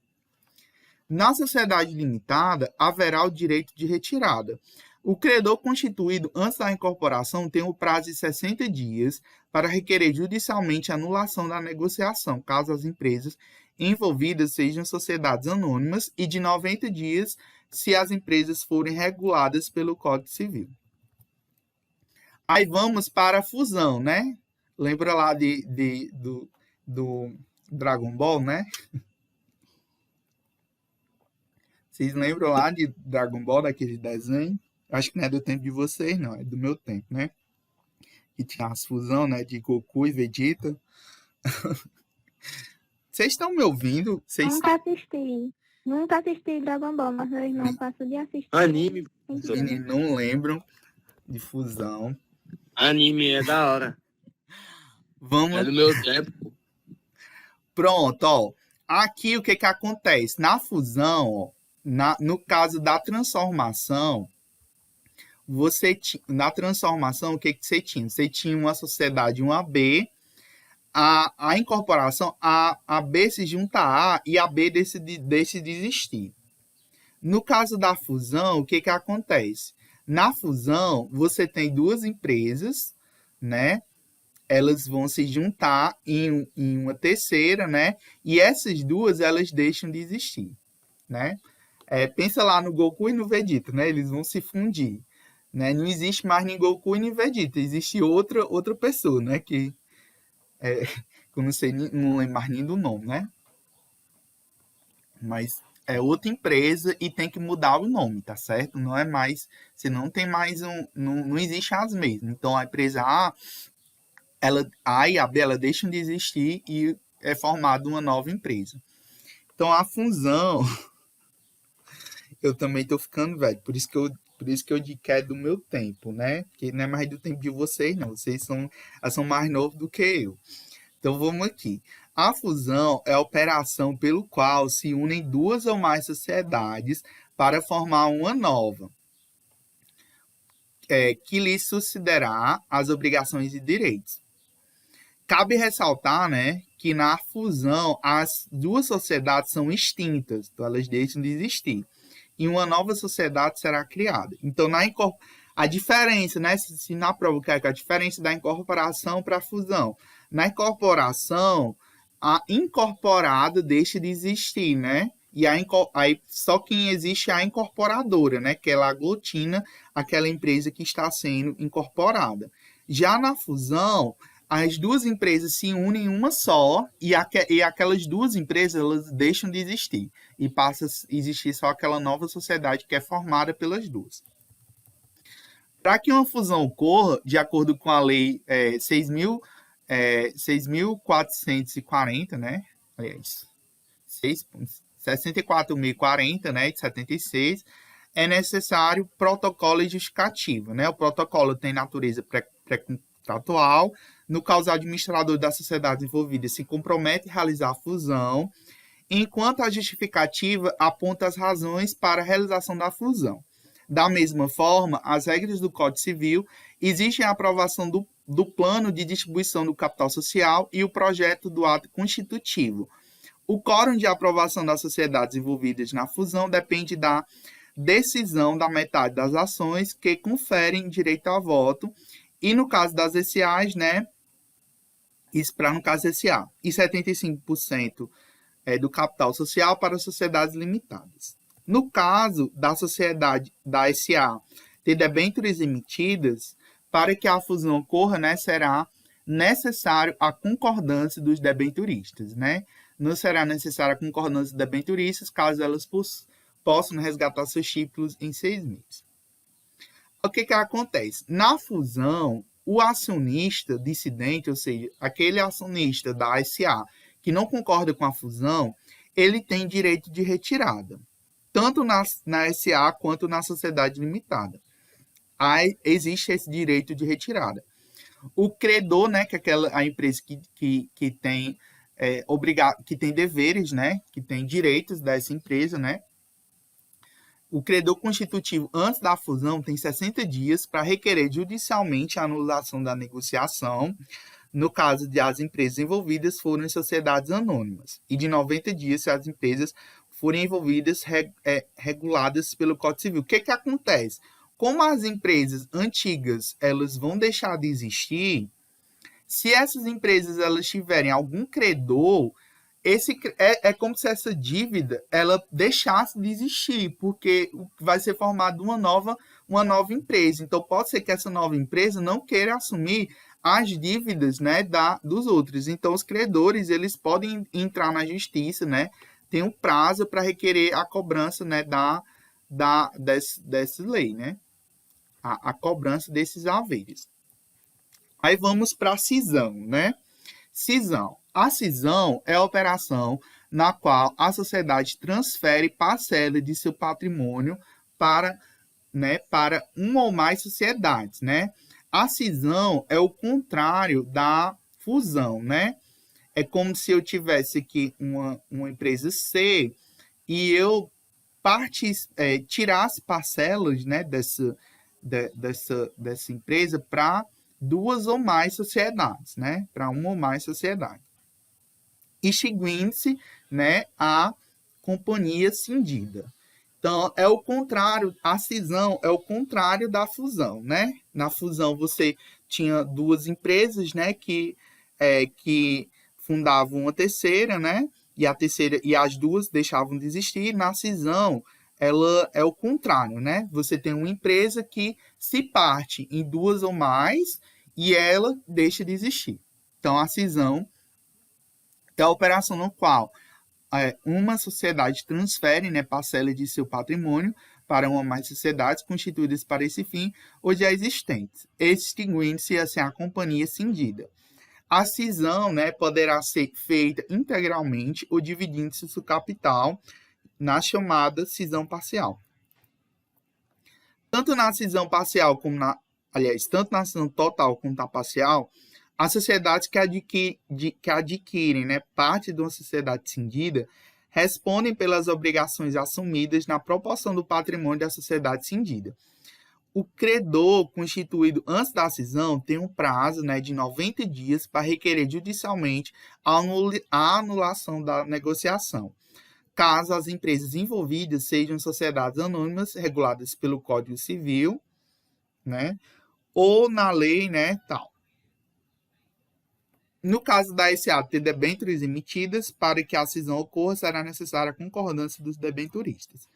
Speaker 1: Na sociedade limitada, haverá o direito de retirada. O credor constituído antes da incorporação tem o prazo de 60 dias para requerer judicialmente a anulação da negociação, caso as empresas envolvidas sejam sociedades anônimas, e de 90 dias se as empresas forem reguladas pelo Código Civil. Aí vamos para a fusão, né? Lembra lá do Dragon Ball, né? Vocês lembram lá de Dragon Ball, daquele desenho? Acho que não é do tempo de vocês, não. É do meu tempo, né? Que tinha as fusão, né? De Goku e Vegeta. Vocês estão me ouvindo?
Speaker 3: Nunca assisti Dragon Ball, mas meu irmão passa de assistir.
Speaker 2: Anime.
Speaker 1: Os meninos não lembram de fusão.
Speaker 2: Anime é da hora.
Speaker 1: Vamos...
Speaker 2: É do meu tempo.
Speaker 1: Pronto, ó. Aqui o que acontece? Na fusão, ó, no caso da transformação, na transformação, o que você tinha? Você tinha uma sociedade, uma B, a incorporação, a B se junta a e a B deixa de existir. No caso da fusão, o que acontece? Na fusão, você tem duas empresas, né? Elas vão se juntar em uma terceira, né? E essas duas, elas deixam de existir, né? Pensa lá no Goku e no Vegeta, né? Eles vão se fundir, né? Não existe mais nem Goku e nem Vegeta, existe outra pessoa, né? Que eu não sei, não lembro mais nem do nome, né? Mas é outra empresa e tem que mudar o nome, tá certo? Não é mais, você não tem mais não existe as mesmas. Então a empresa A e a B, ela deixam de existir e é formada uma nova empresa. Então a fusão, eu também tô ficando velho, por isso que eu digo que é do meu tempo, né? Porque não é mais do tempo de vocês, não. Vocês são mais novos do que eu. Então vamos aqui. A fusão é a operação pelo qual se unem duas ou mais sociedades para formar uma nova, que lhe sucederá as obrigações e direitos. Cabe ressaltar, né, que na fusão as duas sociedades são extintas, então elas deixam de existir, e uma nova sociedade será criada. Então, a diferença, né, se na prova quer a diferença da incorporação para a fusão. Na incorporação, a incorporada deixa de existir, né? E aí só quem existe é a incorporadora, né? Que ela aglutina aquela empresa que está sendo incorporada. Já na fusão, as duas empresas se unem em uma só e aquelas duas empresas elas deixam de existir e passa a existir só aquela nova sociedade que é formada pelas duas. Para que uma fusão ocorra, de acordo com a lei 6.440, né? Aliás, 64.040, né, de 76, é necessário protocolo e justificativa, né? O protocolo tem natureza pré-contratual, no caso o administrador das sociedades envolvidas se compromete a realizar a fusão, enquanto a justificativa aponta as razões para a realização da fusão. Da mesma forma, as regras do Código Civil exigem a aprovação do plano de distribuição do capital social e o projeto do ato constitutivo. O quórum de aprovação das sociedades envolvidas na fusão depende da decisão da metade das ações que conferem direito a voto, e no caso das SAs, né, isso para no caso SA, e 75% do capital social para sociedades limitadas. No caso da sociedade da SA ter debêntures emitidas, para que a fusão ocorra, né, será necessário a concordância dos debenturistas, né? Não será necessária a concordância dos debenturistas caso elas possam resgatar seus títulos em 6 meses. O que acontece? Na fusão, o acionista dissidente, ou seja, aquele acionista da SA que não concorda com a fusão, ele tem direito de retirada, tanto na SA quanto na sociedade limitada. Aí existe esse direito de retirada. O credor, né, que é a empresa que tem que tem deveres, né, que tem direitos dessa empresa, né, O credor constitutivo antes da fusão tem 60 dias para requerer judicialmente a anulação da negociação, no caso de as empresas envolvidas forem sociedades anônimas, e de 90 dias se as empresas forem envolvidas reguladas pelo Código Civil. O que acontece? Como as empresas antigas elas vão deixar de existir, se essas empresas elas tiverem algum credor, é como se essa dívida ela deixasse de existir, porque vai ser formada uma nova empresa. Então, pode ser que essa nova empresa não queira assumir as dívidas, né, dos outros. Então, os credores eles podem entrar na justiça, né, tem um prazo para requerer a cobrança, né, dessa lei, né, a cobrança desses haveres. Aí vamos para a cisão, né? Cisão. A cisão é a operação na qual a sociedade transfere parcela de seu patrimônio para uma ou mais sociedades, né? A cisão é o contrário da fusão, né? É como se eu tivesse aqui uma empresa C e eu tirasse parcelas, né, dessa empresa para duas ou mais sociedades, né? Para uma ou mais sociedades. Extinguindo-se, né, a companhia cindida. Então, é o contrário, a cisão é o contrário da fusão, né? Na fusão, você tinha duas empresas, né, que fundavam uma terceira, né? E as duas deixavam de existir. Na cisão, ela é o contrário, né? Você tem uma empresa que se parte em duas ou mais e ela deixa de existir. Então, a cisão é a operação no qual uma sociedade transfere, né, parcela de seu patrimônio para uma ou mais sociedades constituídas para esse fim ou já existentes, extinguindo-se assim a companhia cindida. A cisão, né, poderá ser feita integralmente ou dividindo-se seu capital na chamada cisão parcial. Tanto na cisão parcial como tanto na cisão total como na parcial, as sociedades que adquirem, né, parte de uma sociedade cindida respondem pelas obrigações assumidas na proporção do patrimônio da sociedade cindida. O credor constituído antes da cisão tem um prazo, né, de 90 dias para requerer judicialmente a anulação da negociação, caso as empresas envolvidas sejam sociedades anônimas reguladas pelo Código Civil, né, ou na lei, né, tal. No caso da SA ter debêntures emitidas, para que a cisão ocorra, será necessária a concordância dos debenturistas.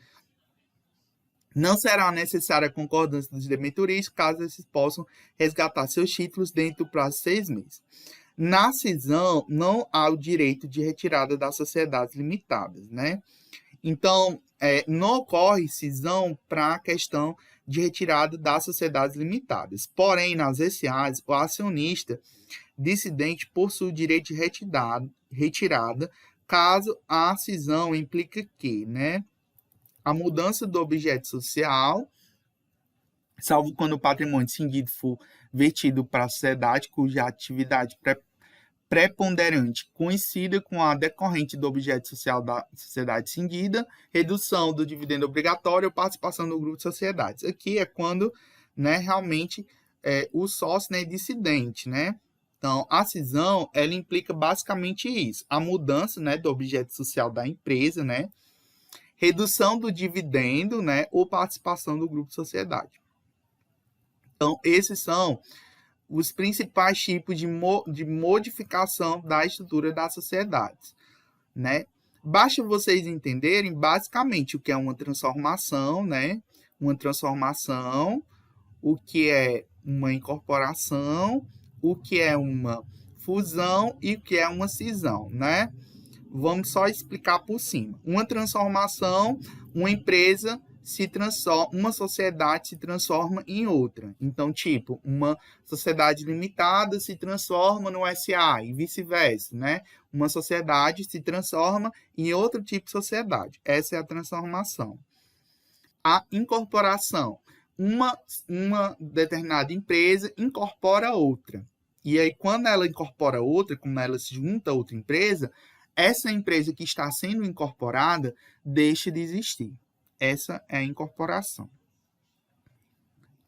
Speaker 1: Não será necessária a concordância dos debenturistas, caso esses possam resgatar seus títulos dentro do prazo de 6 meses. Na cisão, não há o direito de retirada das sociedades limitadas, né? Então, não ocorre cisão para a questão de retirada das sociedades limitadas. Porém, nas SAs, o acionista dissidente possui o direito de retirada, caso a cisão implique que, né, a mudança do objeto social, salvo quando o patrimônio cindido for vertido para a sociedade cuja atividade preponderante coincida com a decorrente do objeto social da sociedade cindida, redução do dividendo obrigatório ou participação no grupo de sociedades. Aqui é quando, né, realmente o sócio, né, é dissidente, né? Então, a cisão, ela implica basicamente isso, a mudança, né, do objeto social da empresa, né, redução do dividendo, né, ou participação do grupo de sociedade. Então, esses são os principais tipos de modificação da estrutura das sociedades, né? Basta vocês entenderem, basicamente, o que é uma transformação, né, uma transformação, o que é uma incorporação, o que é uma fusão e o que é uma cisão, né? Vamos só explicar por cima. Uma transformação, uma empresa se transforma, uma sociedade se transforma em outra. Então, tipo, uma sociedade limitada se transforma no SA e vice-versa, né? Uma sociedade se transforma em outro tipo de sociedade. Essa é a transformação. A incorporação. Uma determinada empresa incorpora outra. E aí, quando ela incorpora outra, como ela se junta a outra empresa, essa empresa que está sendo incorporada deixa de existir. Essa é a incorporação.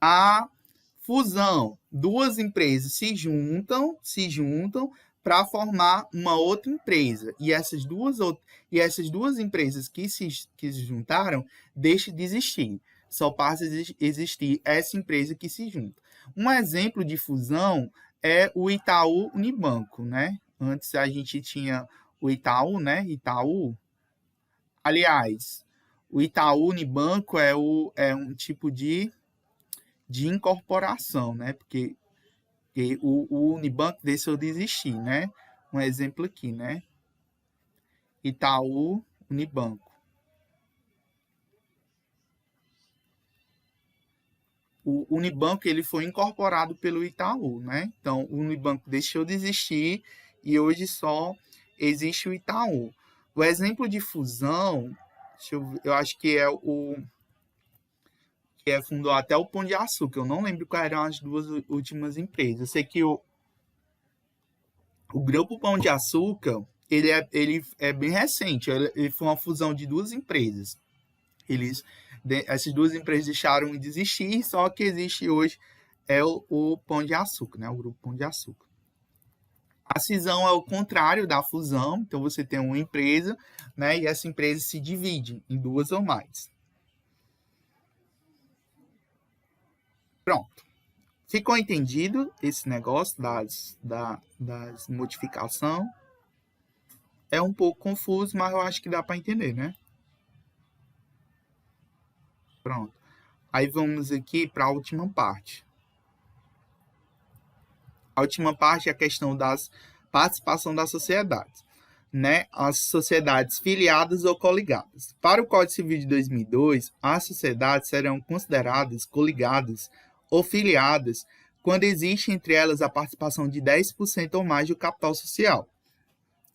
Speaker 1: A fusão, duas empresas se juntam para formar uma outra empresa. E essas duas empresas que se juntaram deixam de existir. Só passa a existir essa empresa que se junta. Um exemplo de fusão é o Itaú Unibanco, né? Antes a gente tinha o Itaú, né? Aliás, o Itaú Unibanco é um tipo de incorporação, né? Porque o Unibanco deixou de existir, né? Um exemplo aqui, né? Itaú Unibanco. O Unibanco ele foi incorporado pelo Itaú, né? Então, o Unibanco deixou de existir e hoje só existe o Itaú. O exemplo de fusão, eu acho que é que fundou até o Pão de Açúcar. Eu não lembro quais eram as duas últimas empresas. Eu sei que o Grupo Pão de Açúcar, ele é bem recente. Ele foi uma fusão de duas empresas. Essas duas empresas deixaram de existir, só que existe hoje é o Pão de Açúcar, né? O Grupo Pão de Açúcar. A cisão é o contrário da fusão. Então, você tem uma empresa, né? E essa empresa se divide em duas ou mais. Pronto. Ficou entendido esse negócio das modificações? É um pouco confuso, mas eu acho que dá para entender, né? Pronto. Aí vamos aqui para a última parte. A última parte é a questão das participação das sociedades, né? As sociedades filiadas ou coligadas. Para o Código Civil de 2002, as sociedades serão consideradas coligadas ou filiadas quando existe entre elas a participação de 10% ou mais do capital social,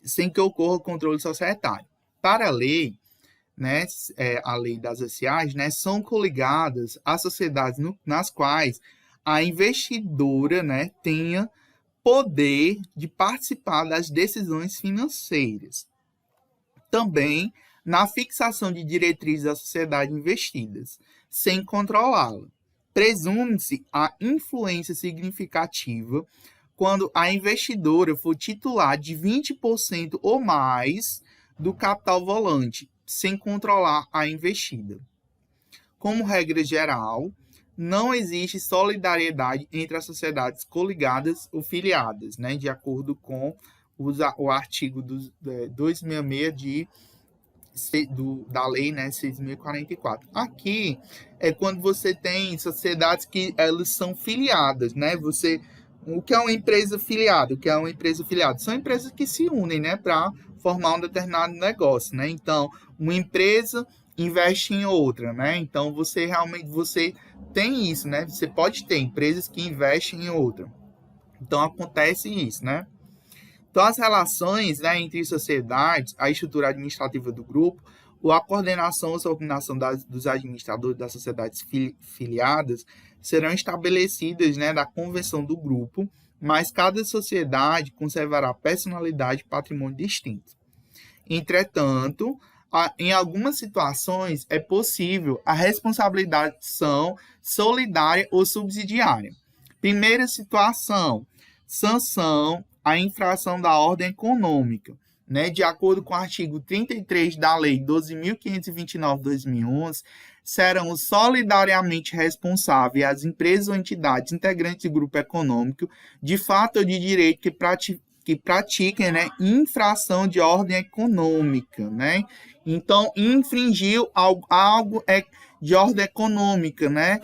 Speaker 1: sem que ocorra controle societário. Para a lei, né, a lei das SAs, né, são coligadas as sociedades nas quais a investidora, né, tenha poder de participar das decisões financeiras. Também na fixação de diretrizes da sociedade investidas, sem controlá-la. Presume-se a influência significativa quando a investidora for titular de 20% ou mais do capital volante, sem controlar a investida. Como regra geral, não existe solidariedade entre as sociedades coligadas ou filiadas, né, de acordo com o artigo 266 da lei, né, 6.044. Aqui é quando você tem sociedades que elas são filiadas, né? O que é uma empresa filiada? O que é uma empresa filiada? São empresas que se unem, né, para formar um determinado negócio, né? Então, uma empresa investe em outra, né? Então, você tem isso, né? Você pode ter empresas que investem em outra. Então, acontece isso, né? Então, as relações, né, entre sociedades, a estrutura administrativa do grupo, a coordenação ou subordinação dos administradores das sociedades filiadas serão estabelecidas, né, da convenção do grupo, mas cada sociedade conservará personalidade e patrimônio distinto. Entretanto, em algumas situações é possível a responsabilização solidária ou subsidiária. Primeira situação, sanção à infração da ordem econômica, né? De acordo com o artigo 33 da Lei 12.529/2011, serão solidariamente responsáveis as empresas ou entidades integrantes do grupo econômico de fato ou de direito que pratiquem, né, infração de ordem econômica, né? Então, infringiu algo de ordem econômica, né?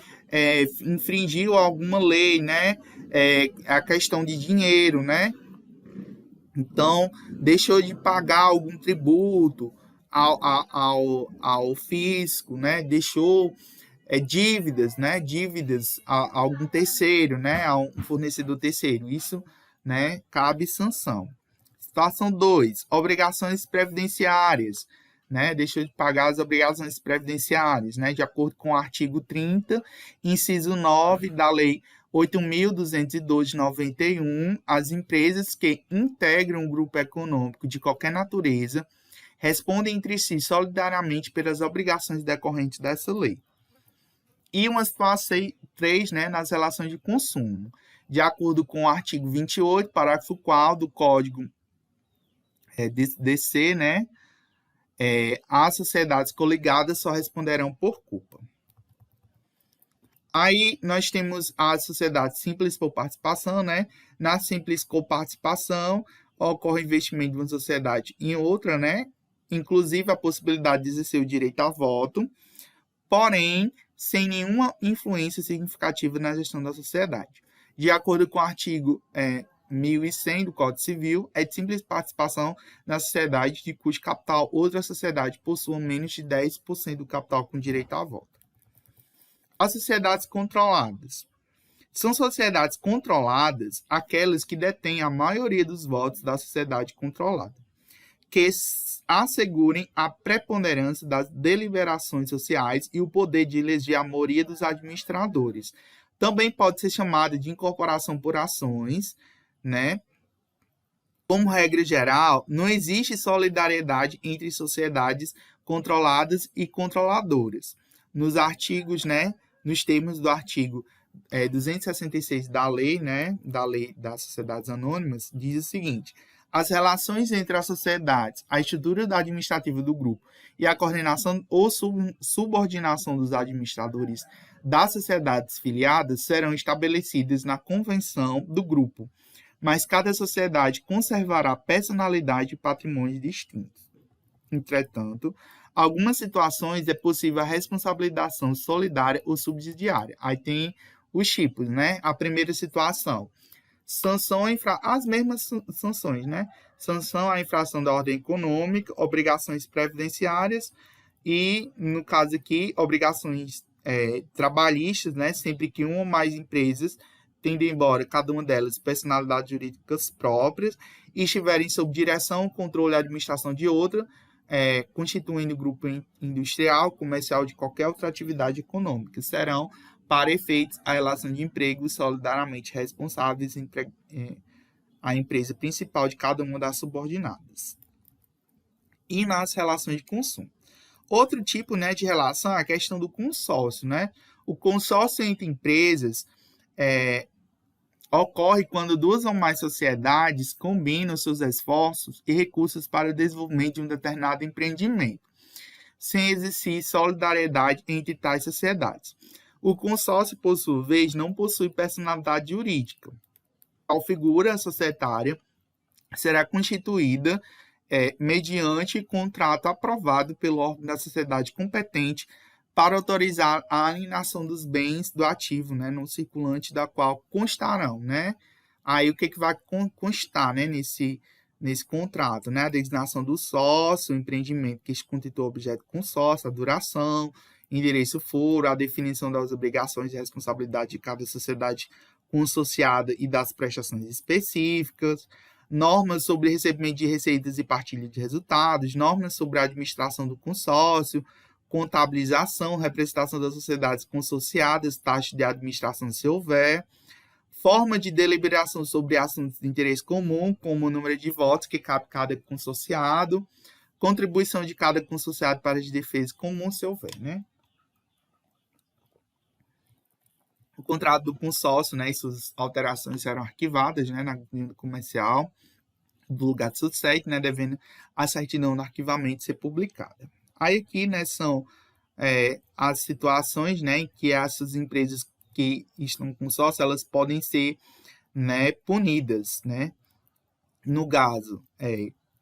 Speaker 1: Infringiu alguma lei, né? A questão de dinheiro, né? Então, deixou de pagar algum tributo ao fisco, né? Deixou dívidas, né? Dívidas a algum terceiro, né? A um fornecedor terceiro. Isso, né, cabe sanção. Situação 2, obrigações previdenciárias, né? Deixou de pagar as obrigações previdenciárias, né? De acordo com o artigo 30, inciso 9 da Lei 8.212 de 91, as empresas que integram um grupo econômico de qualquer natureza respondem entre si solidariamente pelas obrigações decorrentes dessa lei. E uma situação 3, né, nas relações de consumo. De acordo com o artigo 28, parágrafo 4º do Código DC, né, as sociedades coligadas só responderão por culpa. Aí nós temos a sociedade simples por participação, né? Na simples coparticipação ocorre investimento de uma sociedade em outra, né? Inclusive a possibilidade de exercer o direito a voto, porém sem nenhuma influência significativa na gestão da sociedade. De acordo com o artigo 1100 do Código Civil, é de simples participação na sociedade de cujo capital outra sociedade possua menos de 10% do capital com direito a voto. As sociedades controladas. São sociedades controladas aquelas que detêm a maioria dos votos da sociedade controlada, que assegurem a preponderância das deliberações sociais e o poder de eleger a maioria dos administradores. Também pode ser chamada de incorporação por ações, né? Como regra geral, não existe solidariedade entre sociedades controladas e controladoras. Nos artigos, né? Nos termos do artigo 266 da lei, né, da Lei das Sociedades Anônimas, diz o seguinte: as relações entre as sociedades, a estrutura administrativa do grupo e a coordenação ou subordinação dos administradores das sociedades filiadas serão estabelecidas na convenção do grupo, mas cada sociedade conservará personalidade e patrimônio distintos. Entretanto, algumas situações é possível a responsabilização solidária ou subsidiária. Aí tem os tipos, né? A primeira situação, sanção as mesmas sanções, né? Sanção à infração da ordem econômica, obrigações previdenciárias e, no caso aqui, obrigações trabalhistas, né? Sempre que uma ou mais empresas, tendo embora cada uma delas personalidades jurídicas próprias e estiverem sob direção, controle e administração de outra, constituindo grupo industrial, comercial de qualquer outra atividade econômica, serão, para efeitos, a relação de emprego solidariamente responsáveis entre a empresa principal de cada uma das subordinadas. E nas relações de consumo. Outro tipo, né, de relação é a questão do consórcio, né? O consórcio entre empresas ocorre quando duas ou mais sociedades combinam seus esforços e recursos para o desenvolvimento de um determinado empreendimento, sem existir solidariedade entre tais sociedades. O consórcio, por sua vez, não possui personalidade jurídica. A figura societária será constituída mediante contrato aprovado pelo órgão da sociedade competente para autorizar a alienação dos bens do ativo, né, no circulante da qual constarão, né? Aí o que vai constar, né, nesse contrato, né? A designação do sócio, o empreendimento que constitui o objeto do consórcio, a duração, endereço foro, a definição das obrigações e responsabilidade de cada sociedade consorciada e das prestações específicas, normas sobre recebimento de receitas e partilha de resultados, normas sobre a administração do consórcio, contabilização, representação das sociedades consorciadas, taxa de administração se houver, forma de deliberação sobre assuntos de interesse comum, como o número de votos que cabe cada consorciado, contribuição de cada consorciado para as defesas comuns se houver, né? O contrato do consórcio, né, e suas alterações serão arquivadas, né, na Guilda Comercial do lugar de sucesso, né, devendo a certidão do arquivamento ser publicada. Aí aqui, né, são as situações, né, em que essas empresas que estão com consórcio, elas podem ser, né, punidas, né, no caso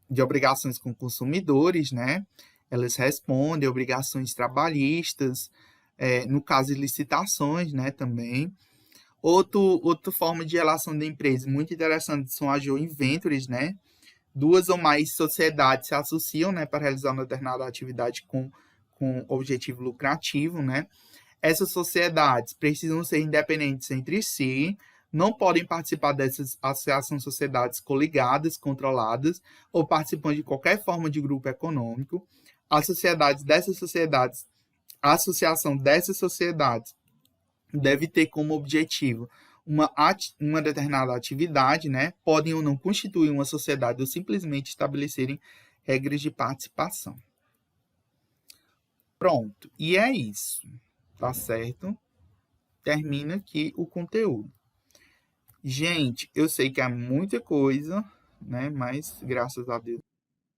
Speaker 1: de obrigações com consumidores, né, elas respondem obrigações trabalhistas, no caso de licitações, né, também. Outra forma de relação da empresa muito interessante são as joint ventures, né, duas ou mais sociedades se associam, né, para realizar uma determinada atividade com objetivo lucrativo, né. Essas sociedades precisam ser independentes entre si, não podem participar dessas associações sociedades coligadas, controladas, ou participando de qualquer forma de grupo econômico. A associação dessas sociedades deve ter como objetivo uma determinada atividade, né? Podem ou não constituir uma sociedade ou simplesmente estabelecerem regras de participação. Pronto. E é isso. Tá certo? Termina aqui o conteúdo. Gente, eu sei que é muita coisa, né? Mas graças a Deus